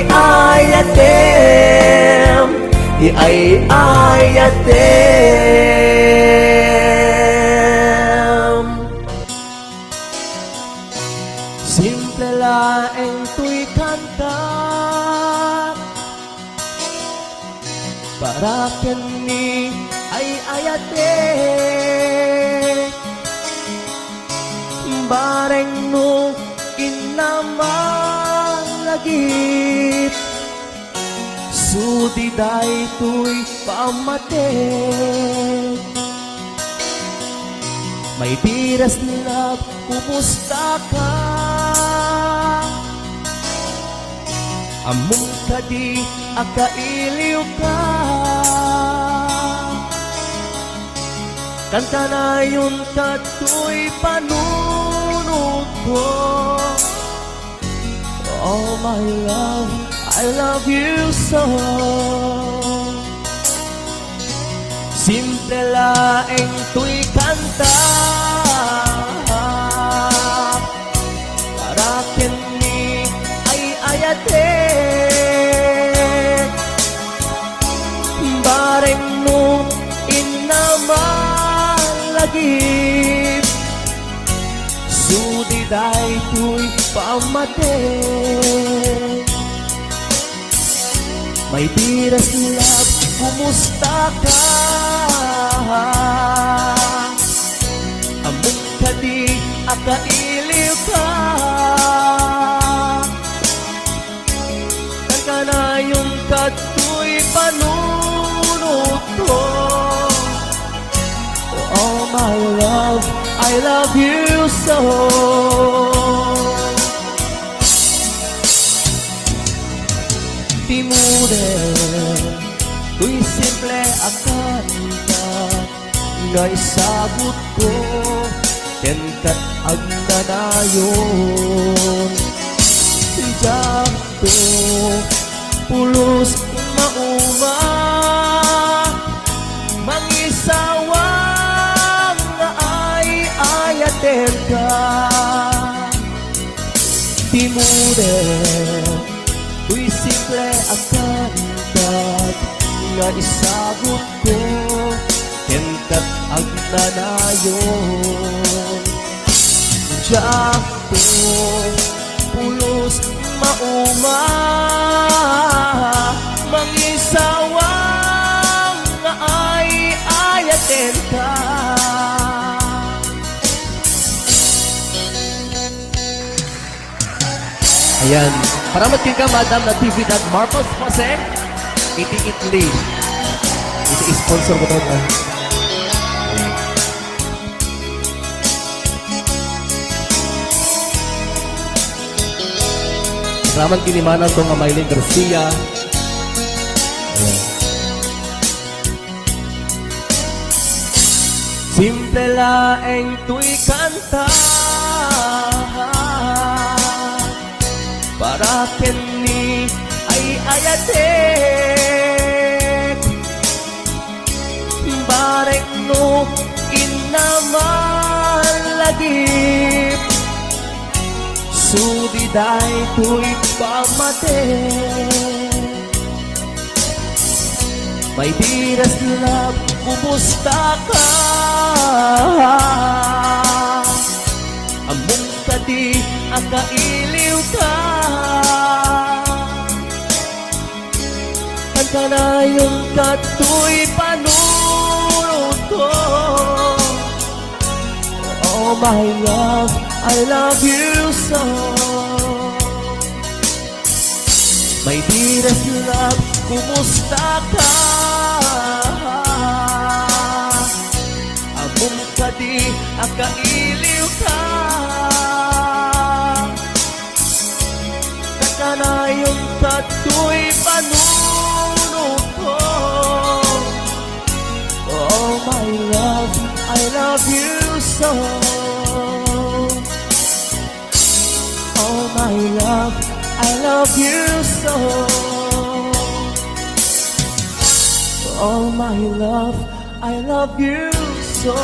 ayatem, ayatem. Simple laeng tuy kanta para kini ayatem. Bareng no inamalagip sudi daytoy pamatek. May biras nila, kumusta ka? Among kadi akailiw ka. Kanta na yun kato'y panunod ko. Oh my love, I love you so. Simple laeng tuy kanta para kini ay ayatek. Bareng no inamalagip sudi daytoy pamatek. May biras love, kumusta ka? Among kadi akailiw ka. Kanta na yung kato'y panunod ko. Oh my love, I love you so. Timude, tuy simple akanta nga isagot ko, kenkat ang nanayon. Jakto, pulos mauma, mangisawang nga ay ayaten ka. Timude, tuy simple akanta nga isagot ko, kenkat ang nanayon. Jakto, pulos mauma, mangisawang nga ay ayaten ka. Ayan, paramat ka Madam na TV at Marcos Jose, iti Italy. Iti sponsor ko ito. Paramat kinimanan ko nga Maylin Garcia. Ayan. Simple laeng tuy kanta para kini ay ayatek. Bareng no inamalagip sudi daytoy pamatek. May biras love, kumusta ka? Among kadi akailiw ka. Kanta na yung kato'y panunod ko. Oh my love, I love you so. May biras love, kumusta ka? Among kadi akailiw ka. Kanta na yung kato'y panunod ko. Oh my love, I love you so. Oh my love, I love you so. Oh my love, I love you so.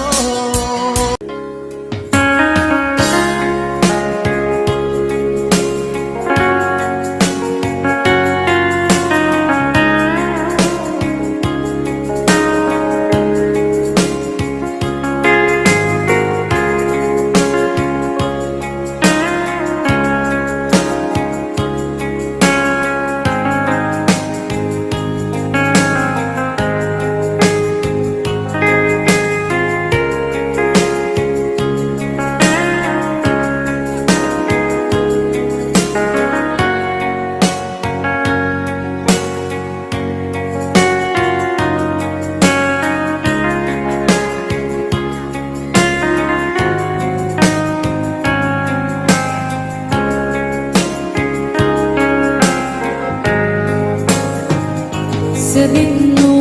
sa dinuman,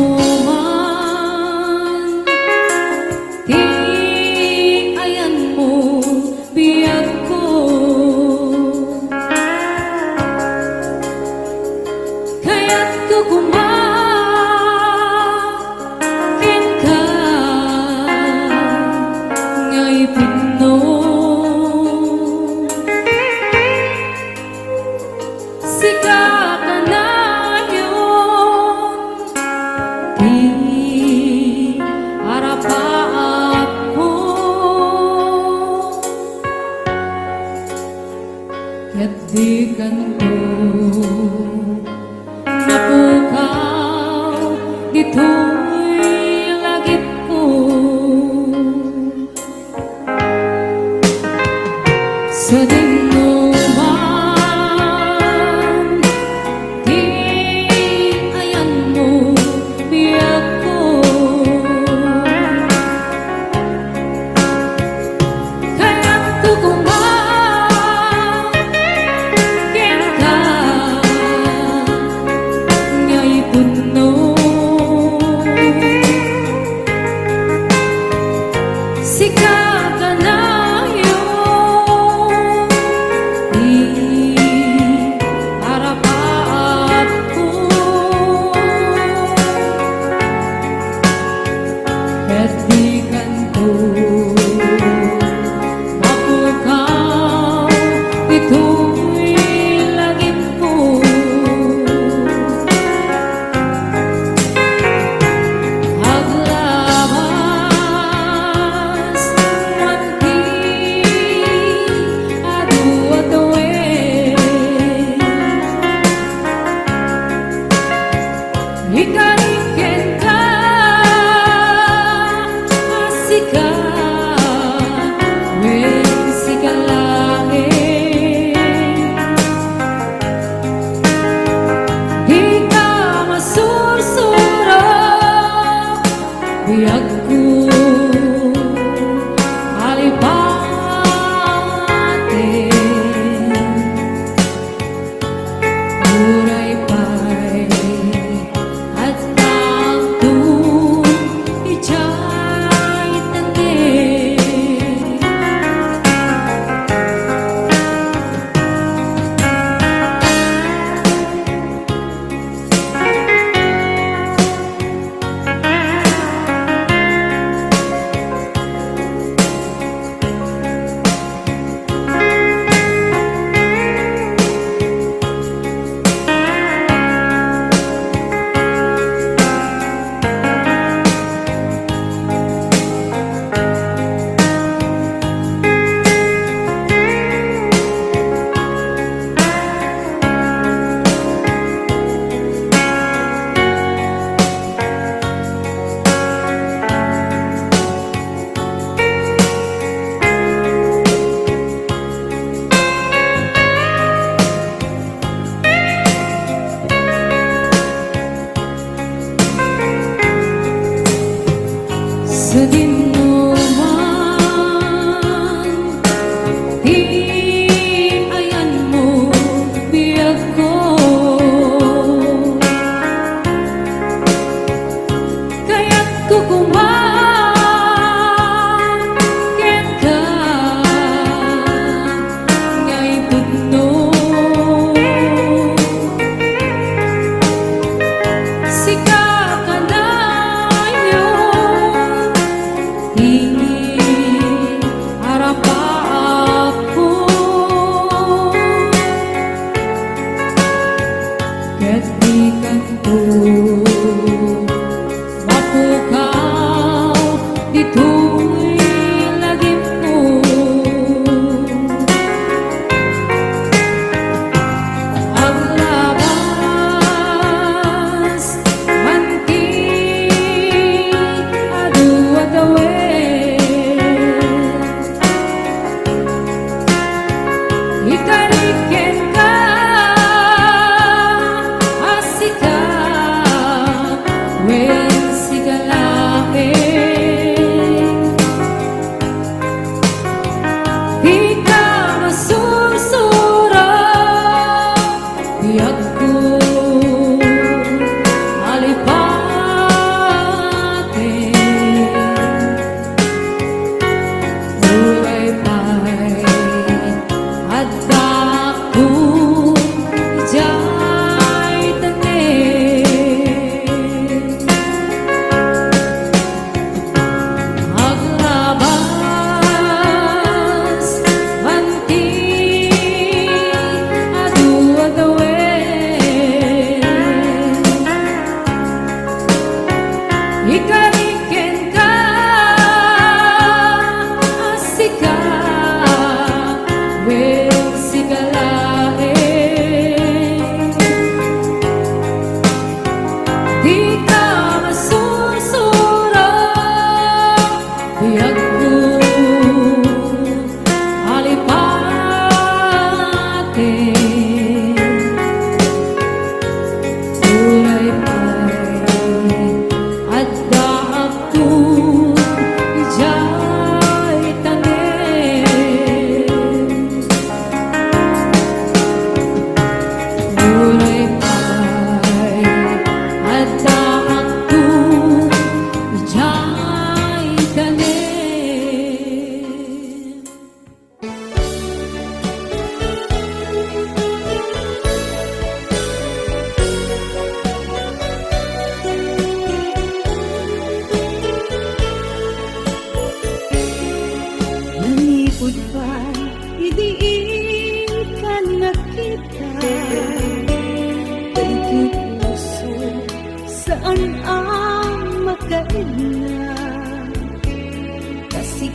di ayan mo biyag ko. Kaya't kukumakin ka ngay pino. Sika ka na yun, di arapaap ko. Kaya't di kanto napukaw, dito'y lagip ko. Sa dinuman, di ayan mo biyag ko. Kaya't kukumakin ka ngay puno. Sika ka na yun, di arapaap ko. Kaya't di kanto mapukaw, ito'y lagip ko. Haglabas man di adu-aduin, ikariken ka asika wen sikalain. Di ka masursuro biyag ko alipatin. Uray pa'y at tagtong ijay tandem. Sa dinuman, di ayan mo biyag ko. Kaya't kukumakin ka ngay puno. Sika ka na yun, di arapaap ko. Kaya't di kanto mapukaw, dito'y lagip ko. Haglabas man di adu-adawin, ikariken ka asika wen sikalain. Di ka masursuro biyag ko alipatin.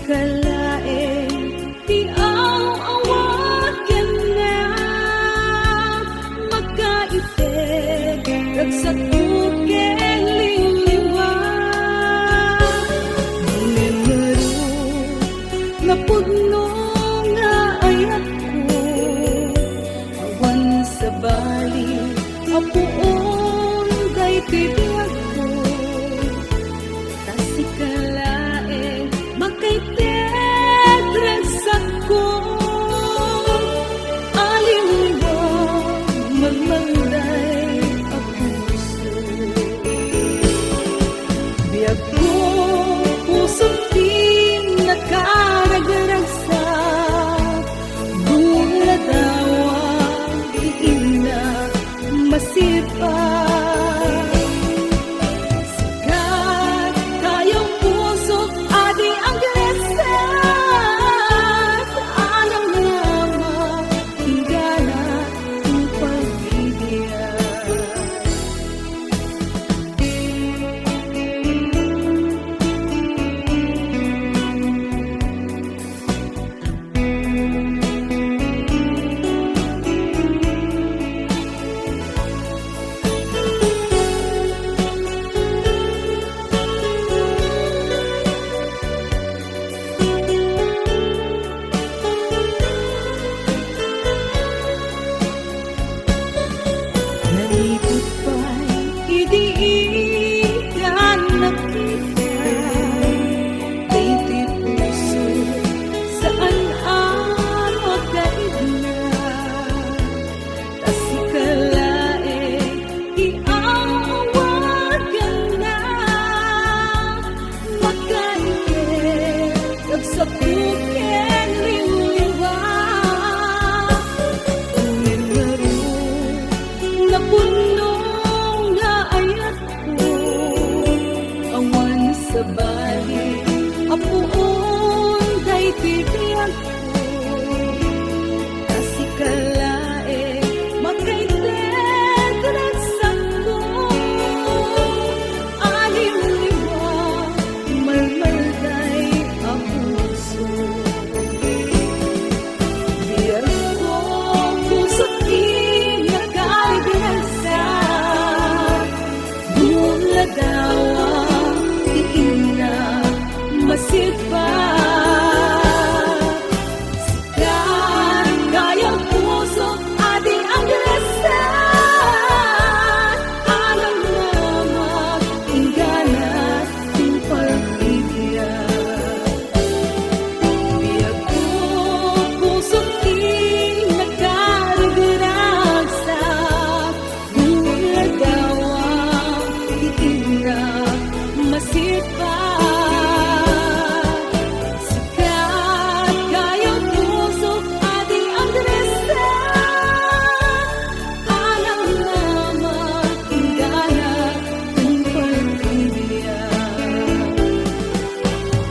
kalain, di awat ka na makaibig, nagsakop keng liliwan. Nilaro na pudno nga ayat ko, awan sa bali, apuon kay tibiyag ko. Kasi kalain, makaitegresak ko. Aliwag, magmanday ang puso. Biyag ko, pusong di nakaragdaragsak. Mula daw ang diin na masipag. Sikat kayong puso, adi ang gresat. Anong naman, hinggana ang pagbibigyan. Nalikot pa'y idiigan nakita. Titi puso, saan ang magkaibna. Kasi kalain, iawag ka na. Makaibig, nagsakop keng liliwan. Nilaro na puno nga ayat ko, awan sa bali, apuon kay tibiyag ko. Kasi kalain, makaitegresak ko. Aliw-liwag, malmalday ang puso. Biyag ko, puso't di nakaragdaragsak. Mula daw ang diin na masipag. Sikat kayang puso, adi ang gresat. Alam naman, hinggana ang pagbibigyan. Biyag ko, puso't di nakaragdaragsak. Mula daw ang diin na masipag. Sikat kayang puso, adi ang gresat. Alam naman, hinggana ang pagbibigyan.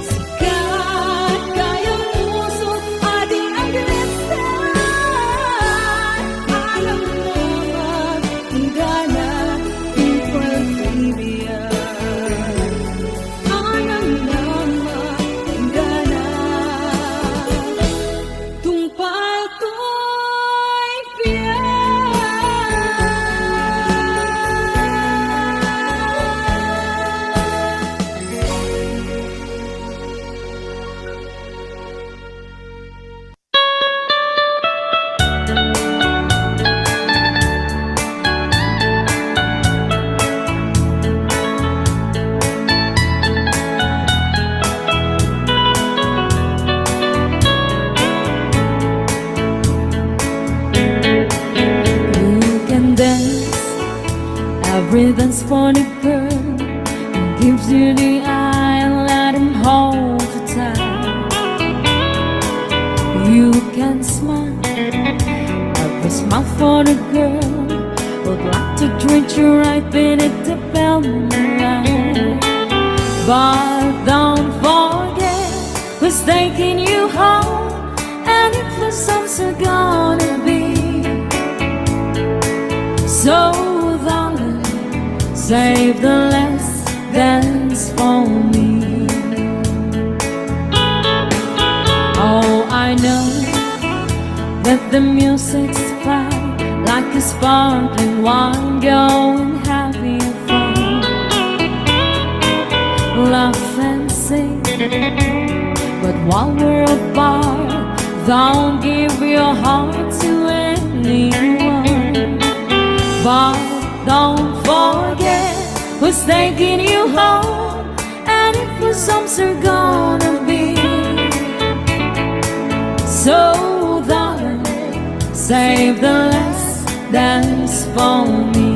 Sikat kayang puso, adi ang gresat. Alam naman, hinggana ang pagbibigyan. Alam naman, hinggana tungpal ko'y You can dance, every dance for the girl who gives you the eye and let him hold you tight. You can smile, every smile for the girl who'd like to treat you right beneath the velvet light. But don't forget who's taking you home, and if the sun's gonna be. So darling, save the last dance for me. Let the music fly like a sparkling wine. Go and have your fun. Laugh and sing. But while we're apart, don't give your heart to anyone. But don't forget who's taking you home, and if your songs are gonna be. So darling, save the last dance for me.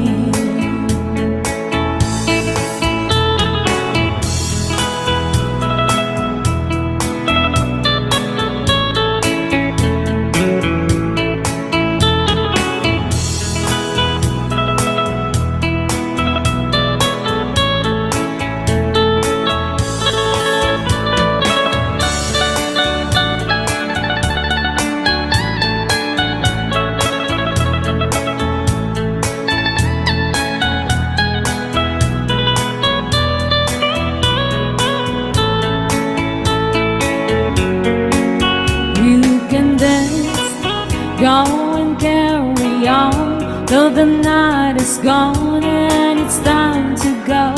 Go and carry on till the night is gone and it's time to go.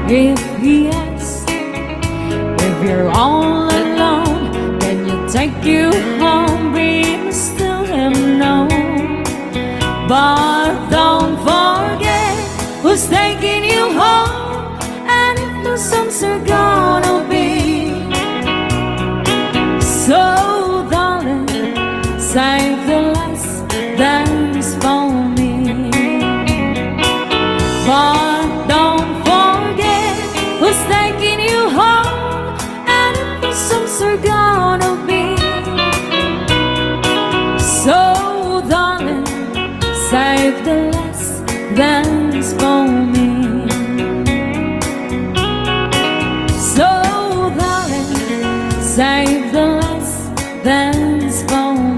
If he asks if you're all alone, then you take you home, please tell him no. But don't forget who's taking you home, and if the songs are gonna be. So save the last dance for me. But don't forget who's taking you home, and if the songs are gonna be. So darling, save the last dance for me. So darling, save the last dance for me.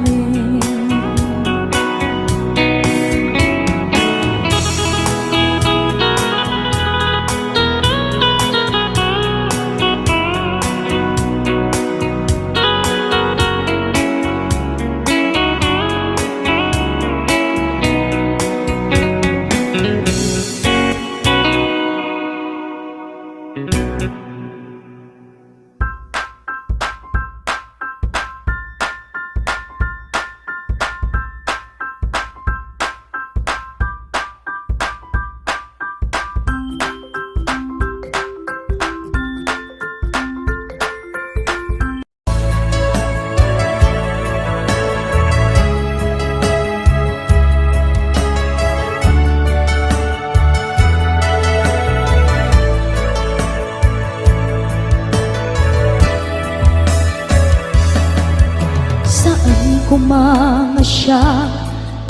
Kumamasya,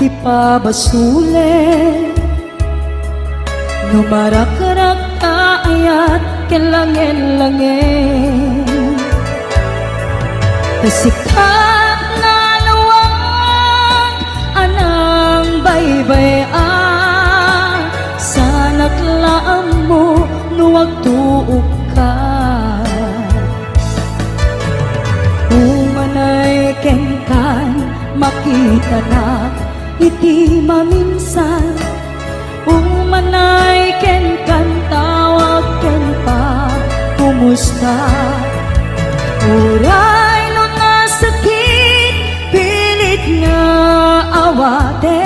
di pa basule. Numarakarag ayat kelangin-langin. Tasikat na lawag, anang baybayan. Sanak laam mo, nuwag tuog ka. Umanay kengkan, makita na iti maminsan. Umanay kengkan, tawag ken pa, kumusta? Uray no nasakit, pilit nga awate.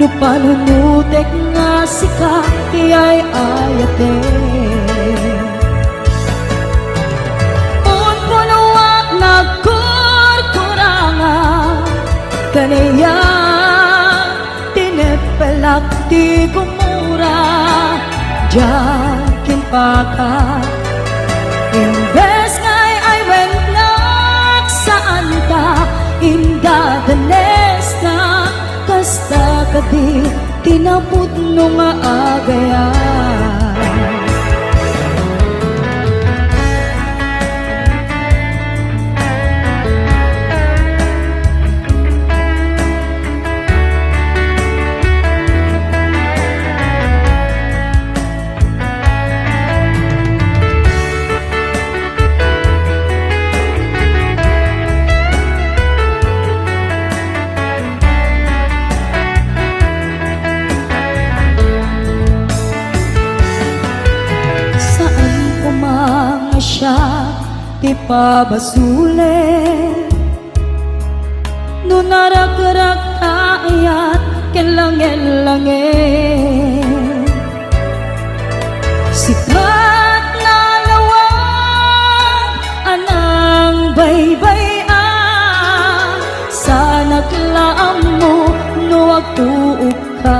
No panunutek nga sika, iyay ayate. Kaniya tinepelak di gumura, jakin pa ka. Imbes nga'y ay wennak saan ta, indadanes na kasta kadi tinaput no maagayan. ipabasulit. No narak-rak ayat kelangin-langin. Sikat na lawang anang baybayan. Sa naglaam mo no agtuog ka.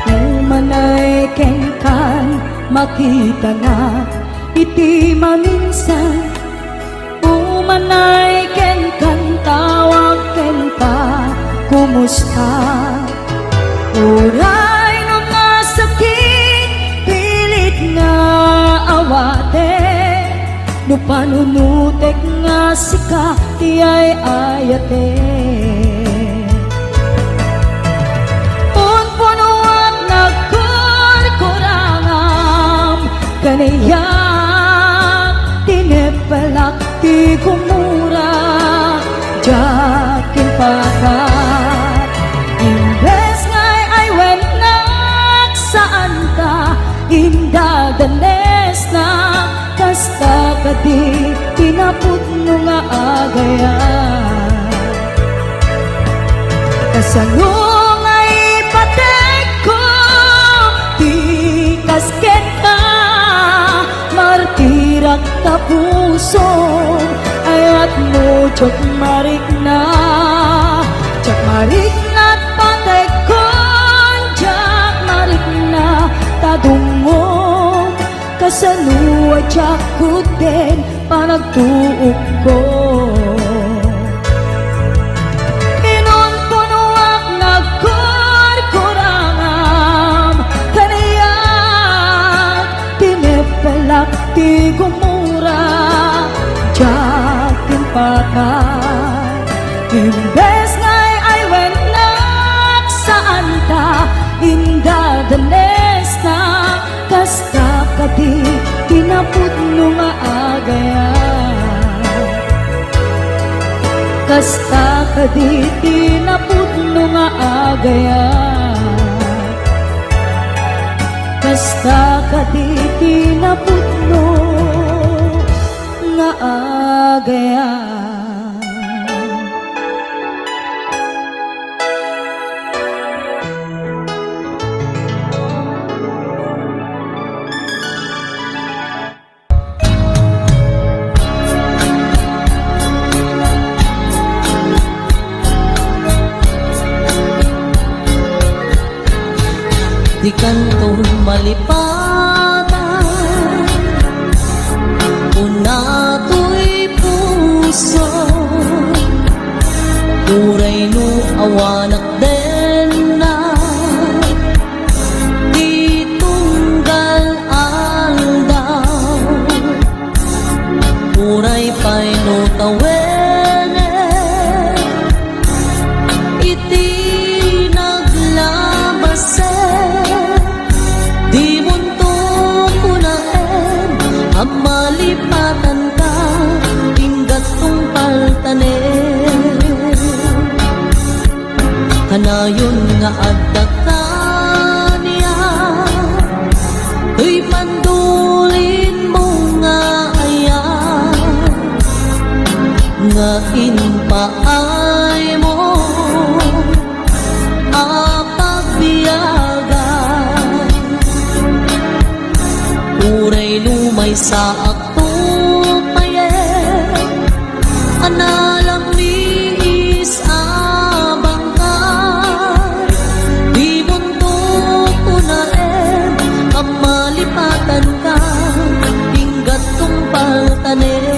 Umanay kenkan makita na iti maminsan. Umanay kenkan tawag kenta kumusta. Uray no nasakit pilit nga awate. No panunutek nga sika tiyay ayate. Punpunuan nagkurkurangam kaniyak tinepalak ti kumura jakin pakat. Imbes ngay ay wenak saan ka indadanes na kasta kadi pinaputno nga agayan. Kasano ngay patek ko ti kasket ka martirak ta puso ayat mo chok marik na patek ko jak marik na tadungog kasano jak kuten panagtuog ko. Pinunpunuak nagkurkurangam kaniyak tinepelak ti gumura jakin patay. Imbes ngay ay wenak saan ta indadanes na kasta kadi pinaputno nga agayan. Kasta kadi pinaputno nga agayan. Kasta kadi pinaputno nga agayan. Di kantong malipatan una to'y puso uray no awanak den na di tunggal aldaw uray pa'y no tawene iti naglabase. Di munto ko na ang malipatan ka inggat kong paltanen. Kanayon nga adda ka niya tuy pandulin mo nga ayan nga inpaay mo apagbiyagan. Uray lumay sa akto payen analang liis abangkan. Di mundo ko na ang malipatan ka inggat kong paltanen.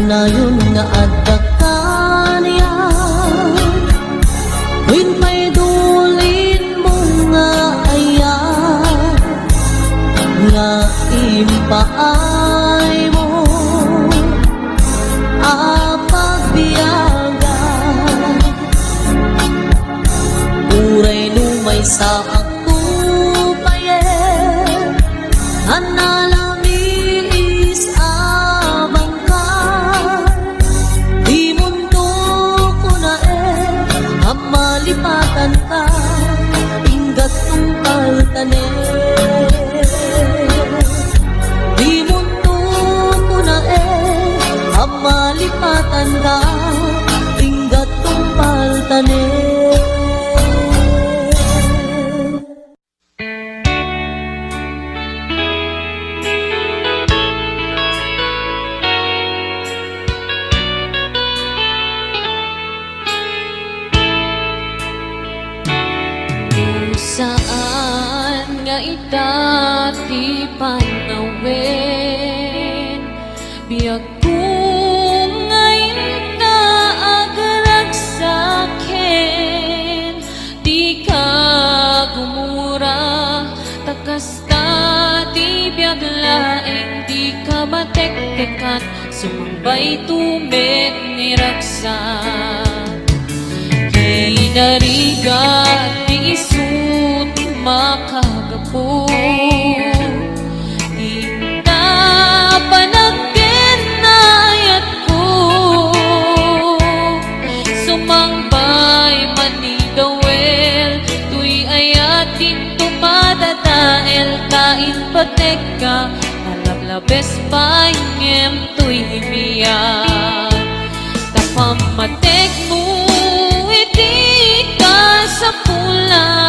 kanayon nga adda kaniya Win may dulin mo nga ayan nga impaay mo apagbiyagan uray numay sa ako payen analami is abangkan di mundo ko na amalipatan ka inggat kong paltanen di mundo ko na amalipatan ka inggat kong paltanen Saan nga itati panawin Biyag kong ngayon ka agarag sa'kin Di ka gumura takas ta di biyag laeng Di ka matek-tekan sumambay tumit ni Raksan Kinarigat di isut makagapo Ita panagkinayat ko Sumangbay manigawel Tuy ayatin tumadadael Kain patek ka Nalablabes pangem tuy biyak Tapamatek mo Iti ka sa pula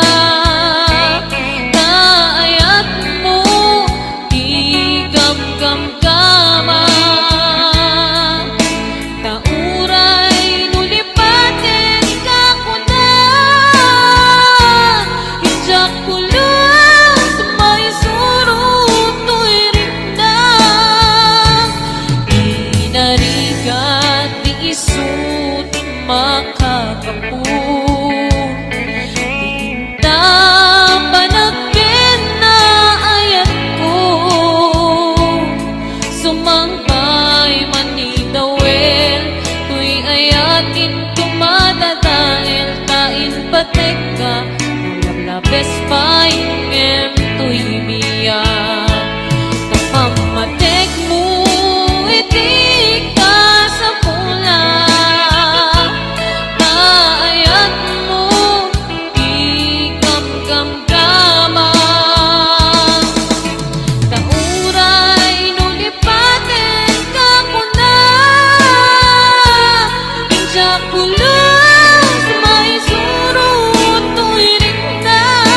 Kaayat mo Di gam-gam-gama Tauray nulipatin ka ko na Hijak ko lang sa may surot To'y rindan Inarigat di isut makakapu Tinta panagkin na ayat ko Sumangbay manidawel Tuy ayatin tumadadael Kain patek ka Nalablabes pangem tuy biyak Kapamatek mo iti ka sa pula Kaayat mo di gam-gam-gama Tauray nulipatin ka ko na Injak ko lang sa may surot To'y rindan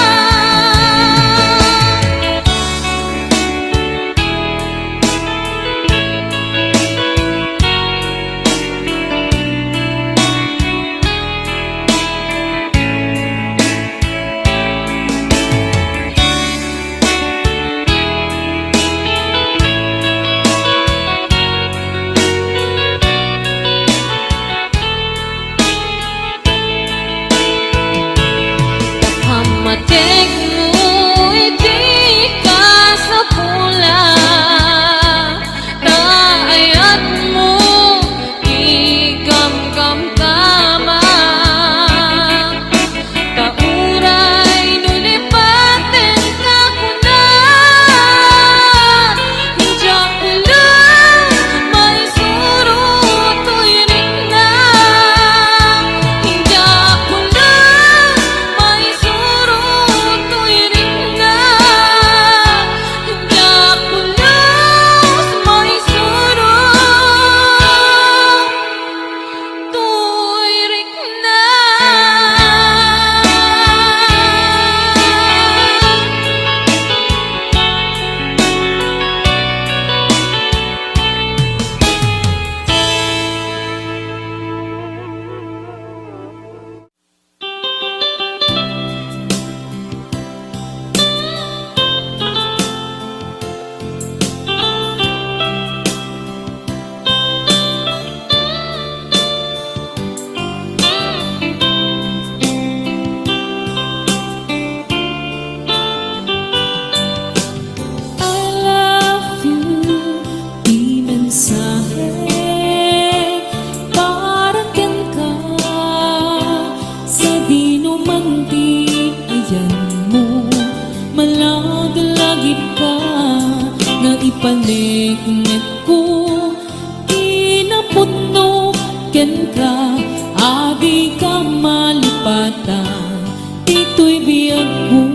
Adi ka malipatan, dito'y biyag ko.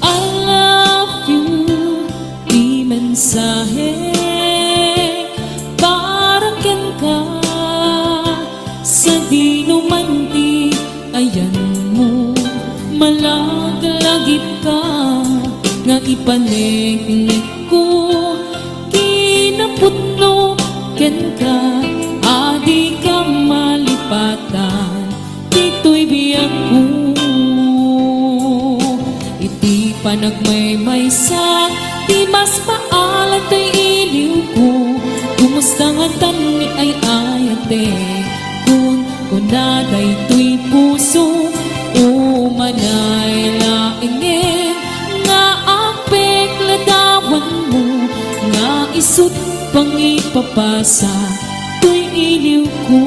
I love you, di mensahe, para ken ka, sa di numanti, ayan mo, malaglagip ka, nga ipanegnek ko, kinaputno ken ka, adi ka malipatan, dito'y biyag ko. Iti panagmaymaysa, di mas paalan to'y iliw ko, kumusta nga tani ay ayate, kun kunaday to'y puso, umanay laingin, nga apek ladawan mo, nga isut pang ipapasa, to'y iliw ko.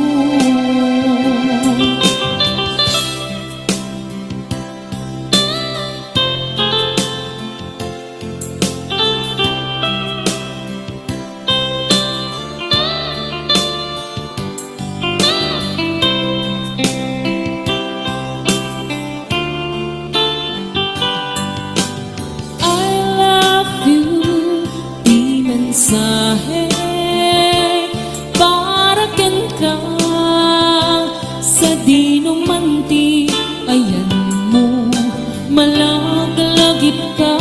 I love you, di mensahe, para ken ka, sa di numanti, ayan mo, malaglagip ka,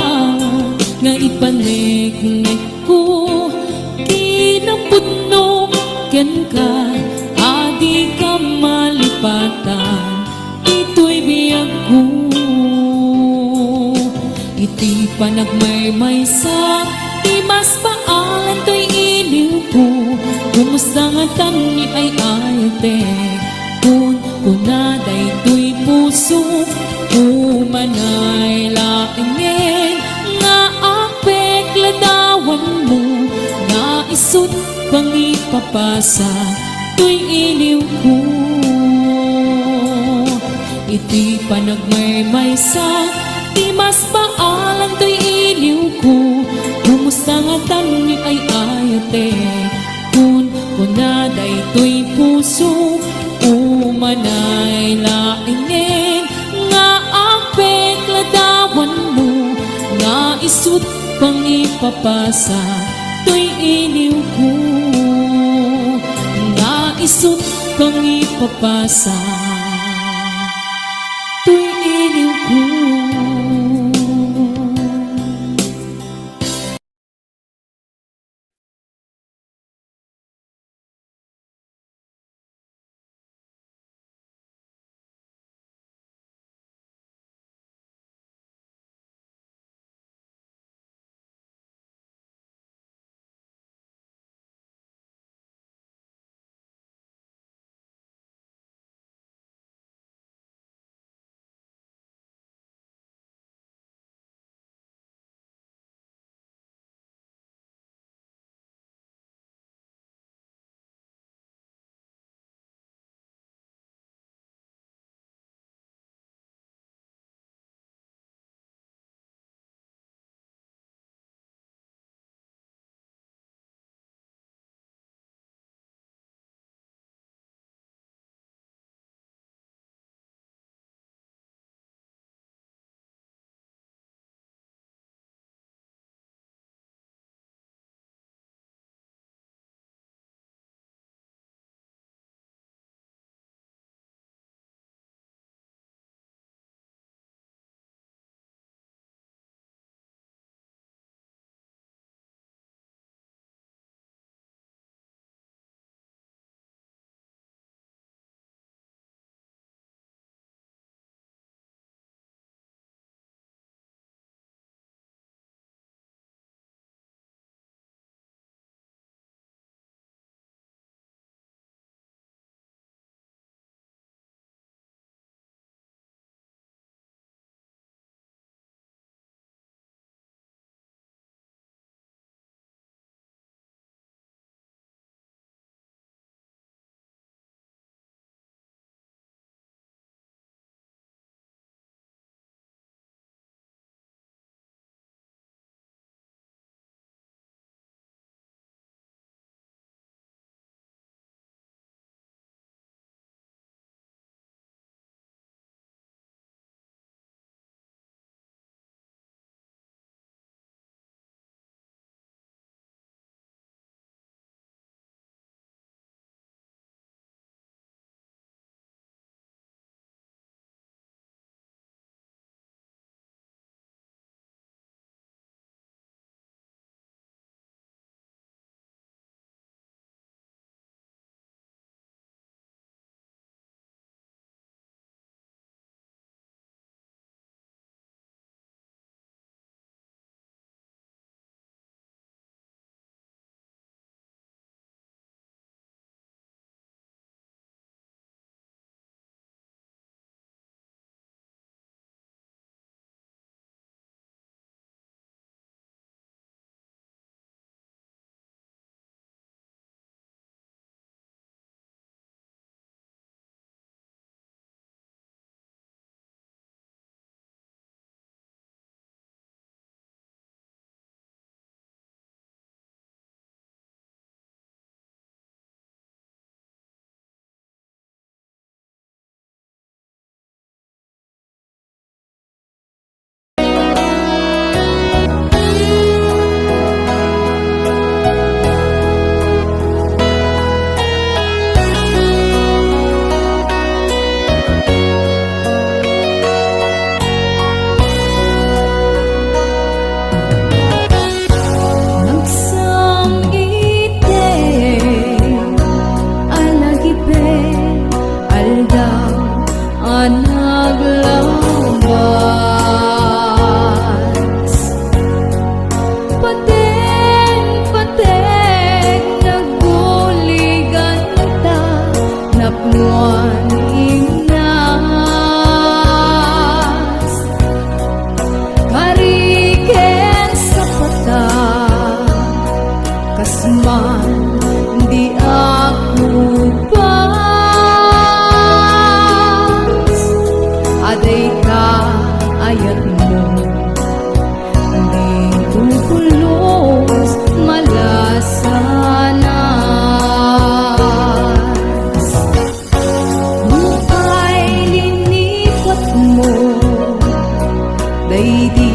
nga ipanegnek ko, kinaputno ken ka, adi ka malipatan, dito'y biyag ko. Iti panagmaymaysa, di mas paalan to'y iliw ko, kumusta nga tani ay ayate, kun kunaday to'y puso, umanay laingin, nga apek ladawan mo, nga isut pang ipapasa, to'y iliw ko. Iti panagmaymaysa, di mas paalan to'y iliw ko, kumusta nga tani ay ayate, kun kunaday to'y puso, umanay laingin, nga apek ladawan mo, nga isut pang ipapasa, to'y iliw ko, nga isut pang ipapasa, to'y iliw ko. Tapnuan ingnas Hariken sa pata Kasman di ako pas Aday ka ayat mo Di tutulos malasanas Buhay linipat mo Daydi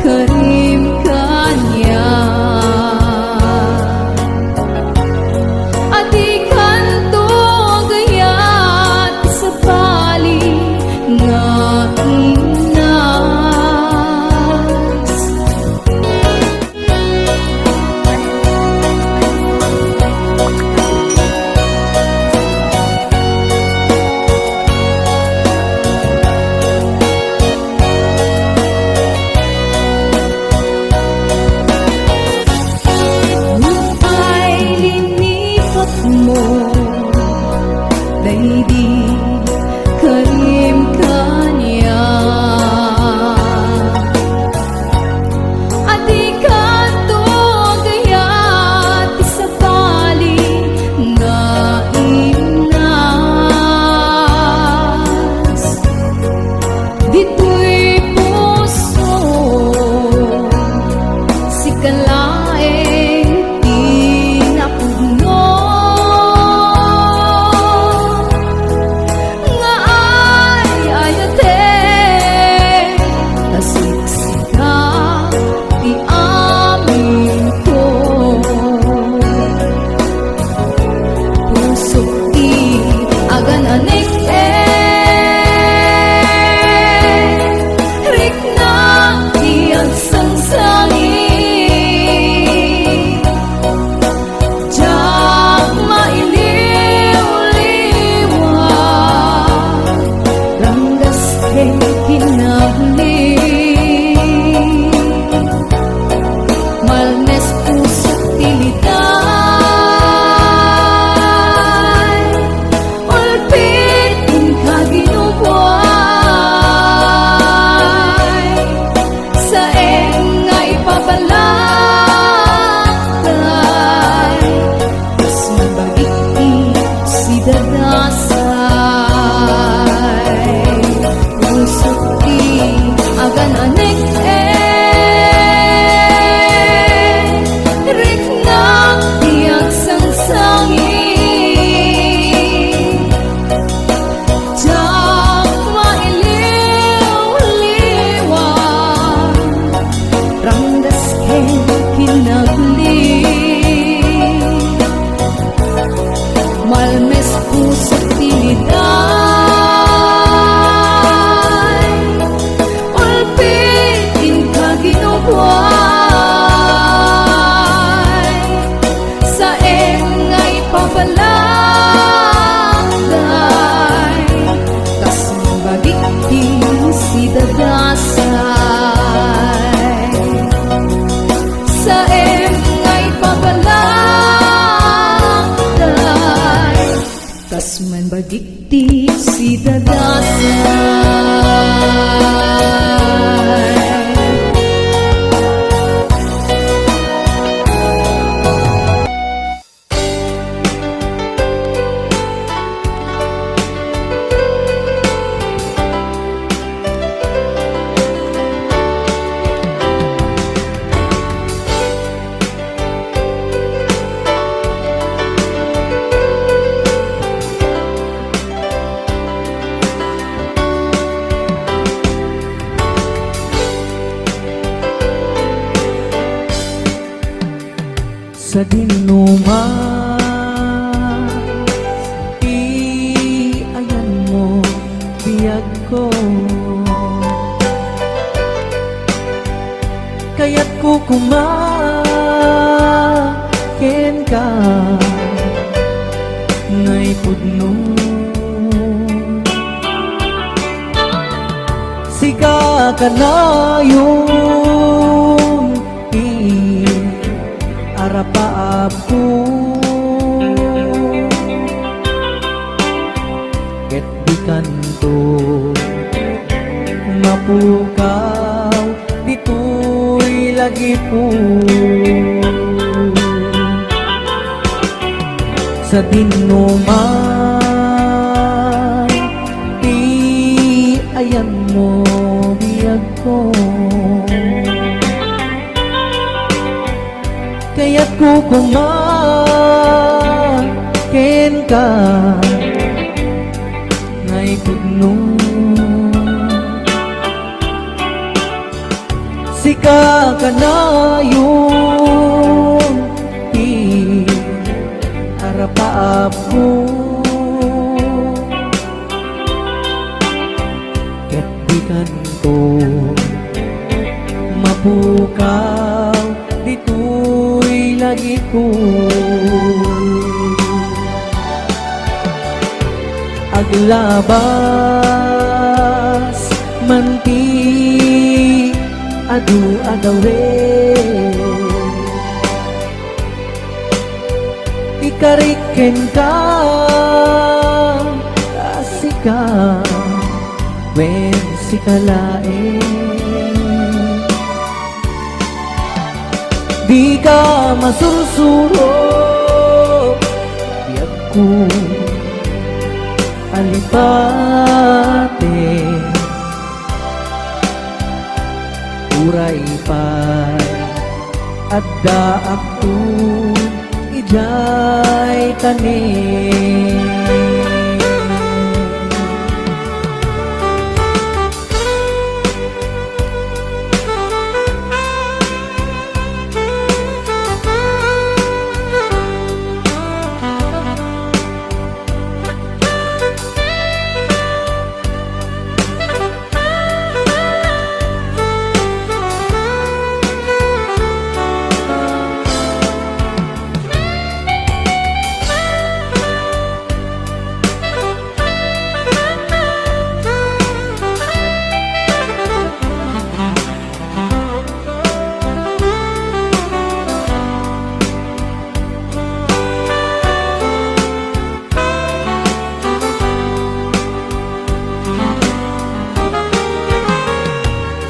karim kanya Ati kanto gayat sa bali nga inas Buhay linipat mo Daydi karim kanya Ati kanto gayat sa bali nga inas Dito'y puso si kalaeng tinapugno nga ay ayate nasiksika ti amin ko puso ti agananek rikna ti agsangsangin Diyak mailiw-liwag Ranggas kay kinabli Malmes pusat tiliday Ulpit in kaginubuay Sa engay pabalakay Mas mabagiti si dadasay Puso ti agananek riknak ti agsangsangin Diyak mailiw-liwag Rangdas kay kinagli Malmes puso tiliday Ulpitin ka ginubuay Sa engay pabalakay Kas mabagiti si dadasay Sa engay pabalakay Kas man bagiti si dadasay Sa dinuman iayan mo biyag ko Kaya't ko kumaken ka Ngay pudno Sika ka na yung arapaap ko kanto mapukaw dito'y lagi po sa dinumay ti ayan mo biyag ko kaya't ko kumaken ka ngay pugno sika ka na yun ti arapaap ko ket di kanto mapukaw dito'y lagi ko aglabas manti adu-adawe ikariken ka asika wen sikalae di ka masursuro biyag ko alipate uray pa'y adda ako ijay tanin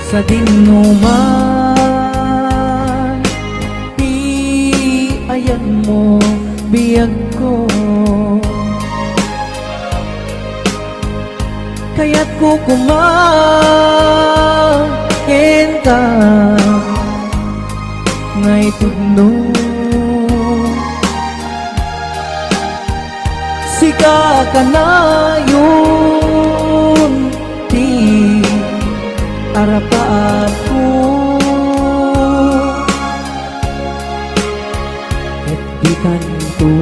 sa dinuman di ayan mo biyag ko kaya't ko kumaken ka ngay tudno sika ka na yun ti arapaat ko at di kanto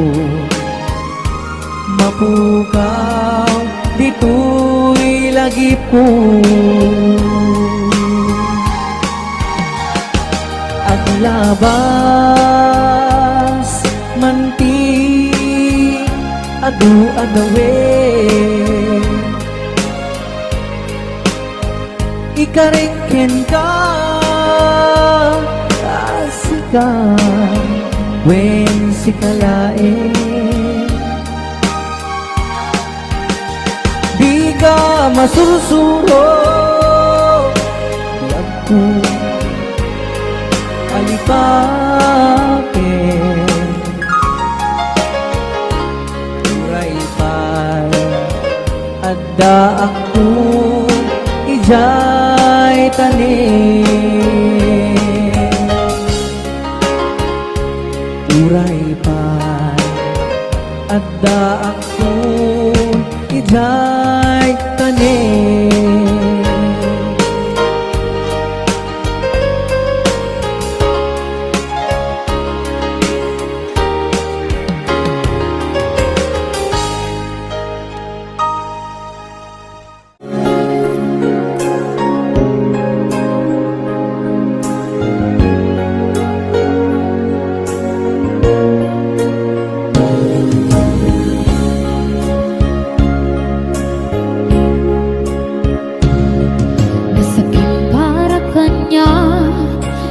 mapukaw dito'y lagi po at labas manti adu-adawe ikariken ka asika wen sikalae di ka masursuro biyag ko alipaken uray pa'y adda ako ijay tanin uray pa'y adda ako ijay